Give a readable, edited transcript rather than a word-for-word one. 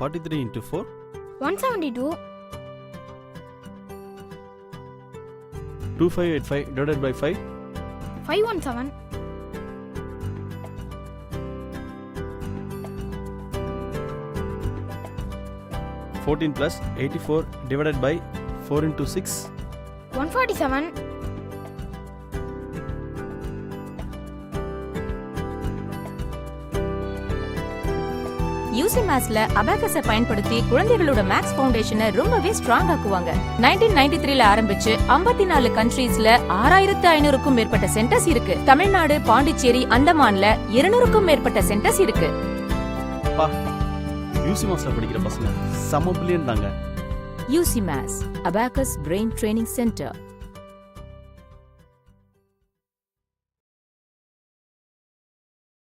43 into 4. 172. 2585 divided by 5. 517. 14 plus 84 divided by 4 into 6. 147. UC மேத்ஸ்ல அபாகஸை பயன்படுத்தி குழந்தைகளோட maths ஃபவுண்டேஷனை ரொம்பவே ஸ்ட்ராங் ஆக்குவாங்க. 1993ல ஆரம்பிச்சு 54 கண்ட்ரீஸ்ல 6500க்கும் மேற்பட்ட சென்டர்ஸ் இருக்கு. தமிழ்நாடு, பாண்டிச்சேரி, அந்தமான்ல 200க்கும் மேற்பட்ட சென்டர்ஸ் இருக்கு. யூசி மேத்ஸ்ல படிக்கிற பசங்க செம பிரில்லியன்ட் தாங்க. UC maths, abacus brain training centre.